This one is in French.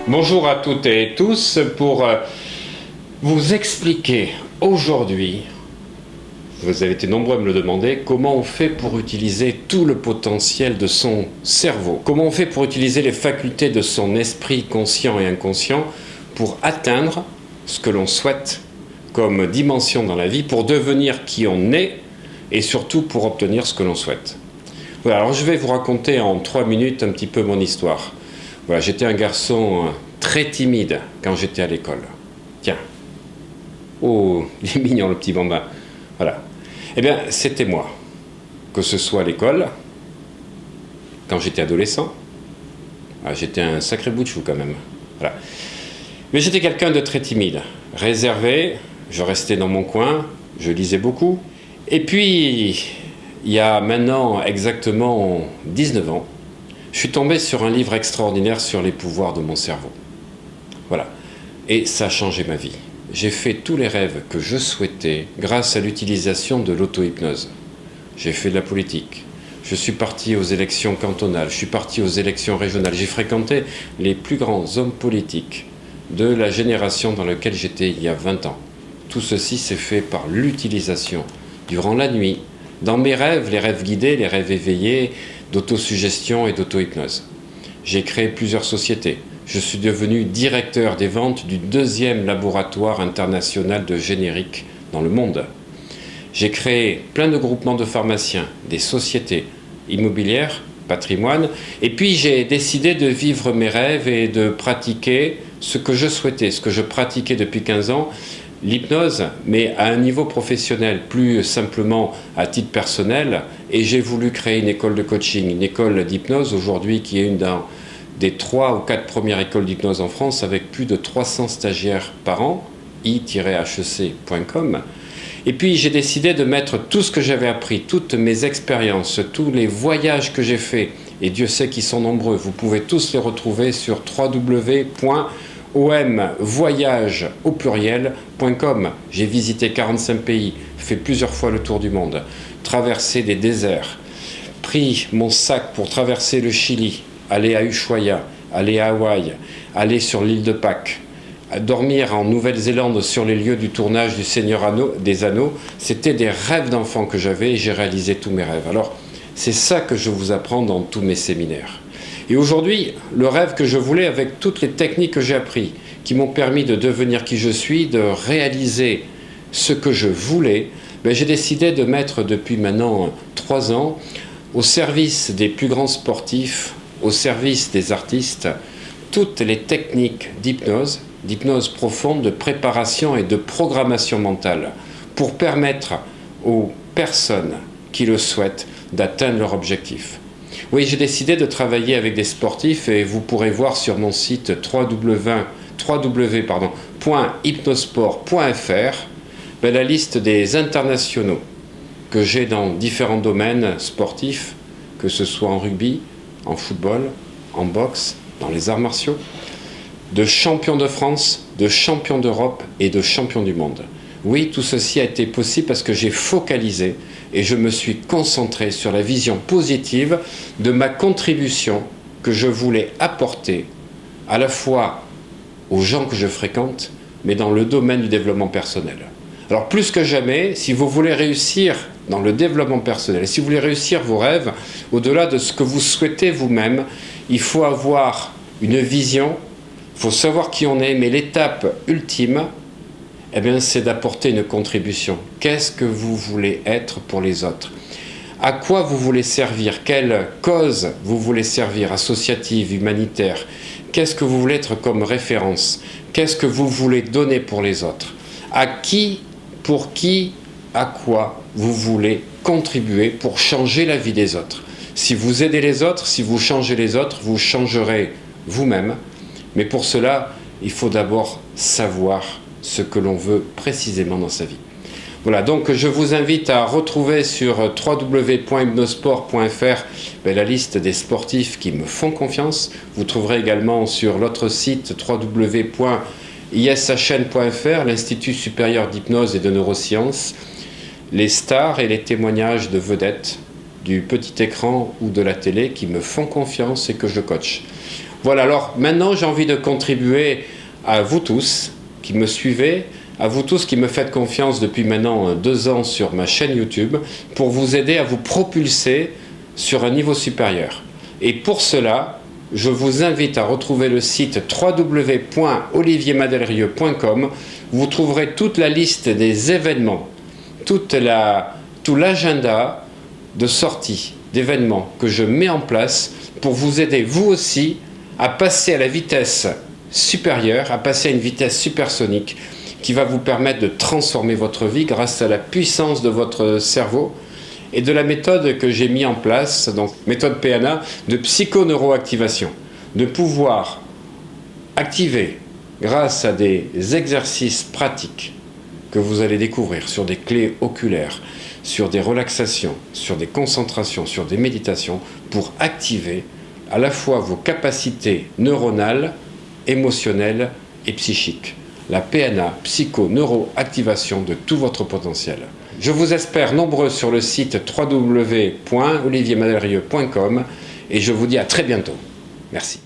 Bonjour à toutes et tous pour vous expliquer aujourd'hui, vous avez été nombreux à me le demander, comment on fait pour utiliser tout le potentiel de son cerveau, comment on fait pour utiliser les facultés de son esprit conscient et inconscient pour atteindre ce que l'on souhaite comme dimension dans la vie, pour devenir qui on est et surtout pour obtenir ce que l'on souhaite. Voilà, alors je vais vous raconter en 3 minutes un petit peu mon histoire. Voilà, j'étais un garçon très timide quand j'étais à l'école. Tiens. Oh, il est mignon le petit bambin. Voilà. Eh bien, c'était moi. Que ce soit à l'école, quand j'étais adolescent, j'étais un sacré bout de chou quand même. Voilà. Mais j'étais quelqu'un de très timide, réservé, je restais dans mon coin, je lisais beaucoup. Et puis, il y a maintenant exactement 19 ans, je suis tombé sur un livre extraordinaire sur les pouvoirs de mon cerveau. Voilà. Et ça a changé ma vie. J'ai fait tous les rêves que je souhaitais grâce à l'utilisation de l'auto-hypnose. J'ai fait de la politique. Je suis parti aux élections cantonales. Je suis parti aux élections régionales. J'ai fréquenté les plus grands hommes politiques de la génération dans laquelle j'étais il y a 20 ans. Tout ceci s'est fait par l'utilisation, durant la nuit, dans mes rêves, les rêves guidés, les rêves éveillés, d'autosuggestion et d'auto-hypnose. J'ai créé plusieurs sociétés. Je suis devenu directeur des ventes du 2e laboratoire international de générique dans le monde. J'ai créé plein de groupements de pharmaciens, des sociétés immobilières, patrimoine, et puis j'ai décidé de vivre mes rêves et de pratiquer ce que je souhaitais, ce que je pratiquais depuis 15 ans, l'hypnose, mais à un niveau professionnel, plus simplement à titre personnel, et j'ai voulu créer une école de coaching, une école d'hypnose aujourd'hui qui est une des 3 ou 4 premières écoles d'hypnose en France avec plus de 300 stagiaires par an, i-hec.com. Et puis j'ai décidé de mettre tout ce que j'avais appris, toutes mes expériences, tous les voyages que j'ai faits, et Dieu sait qu'ils sont nombreux, vous pouvez tous les retrouver sur www.omvoyage au pluriel.com. J'ai visité 45 pays, fait plusieurs fois le tour du monde, traversé des déserts, pris mon sac pour traverser le Chili, aller à Ushuaia, aller à Hawaï, aller sur l'île de Pâques, dormir en Nouvelle-Zélande sur les lieux du tournage du Seigneur des Anneaux. C'était des rêves d'enfant que j'avais et j'ai réalisé tous mes rêves. Alors, c'est ça que je vous apprends dans tous mes séminaires. Et aujourd'hui, le rêve que je voulais, avec toutes les techniques que j'ai apprises, qui m'ont permis de devenir qui je suis, de réaliser ce que je voulais, j'ai décidé de mettre depuis maintenant 3 ans au service des plus grands sportifs, au service des artistes, toutes les techniques d'hypnose profonde, de préparation et de programmation mentale pour permettre aux personnes qui le souhaitent d'atteindre leur objectif. Oui, j'ai décidé de travailler avec des sportifs et vous pourrez voir sur mon site www.hypnosport.fr la liste des internationaux que j'ai dans différents domaines sportifs, que ce soit en rugby, en football, en boxe, dans les arts martiaux, de champions de France, de champions d'Europe et de champions du monde. Oui, tout ceci a été possible parce que j'ai focalisé et je me suis concentré sur la vision positive de ma contribution que je voulais apporter à la fois aux gens que je fréquente, mais dans le domaine du développement personnel. Alors plus que jamais, si vous voulez réussir dans le développement personnel, si vous voulez réussir vos rêves, au-delà de ce que vous souhaitez vous-même, il faut avoir une vision, il faut savoir qui on est, mais l'étape ultime, c'est d'apporter une contribution. Qu'est-ce que vous voulez être pour les autres ? À quoi vous voulez servir ? Quelle cause vous voulez servir ? Associative, humanitaire ? Qu'est-ce que vous voulez être comme référence ? Qu'est-ce que vous voulez donner pour les autres ? À qui, pour qui, à quoi vous voulez contribuer pour changer la vie des autres ? Si vous aidez les autres, si vous changez les autres, vous changerez vous-même. Mais pour cela, il faut d'abord savoir ce que l'on veut précisément dans sa vie. Voilà, donc je vous invite à retrouver sur www.hypnosport.fr la liste des sportifs qui me font confiance. Vous trouverez également sur l'autre site www.ishn.fr, l'Institut supérieur d'hypnose et de neurosciences, les stars et les témoignages de vedettes du petit écran ou de la télé qui me font confiance et que je coach. Voilà, alors maintenant j'ai envie de contribuer à vous tous qui me suivez, à vous tous qui me faites confiance depuis maintenant 2 ans sur ma chaîne YouTube, pour vous aider à vous propulser sur un niveau supérieur. Et pour cela, je vous invite à retrouver le site www.oliviermadelrieux.com. Vous trouverez toute la liste des événements, tout l'agenda de sorties, d'événements que je mets en place pour vous aider, vous aussi, à passer à la vitesse supérieure, à passer à une vitesse supersonique qui va vous permettre de transformer votre vie grâce à la puissance de votre cerveau et de la méthode que j'ai mis en place, donc méthode PANA, de psychoneuroactivation, de pouvoir activer grâce à des exercices pratiques que vous allez découvrir sur des clés oculaires, sur des relaxations, sur des concentrations, sur des méditations, pour activer à la fois vos capacités neuronales, émotionnelles et psychiques. La PNA, psycho-neuro-activation de tout votre potentiel. Je vous espère nombreux sur le site www.oliviermadelrieux.com et je vous dis à très bientôt. Merci.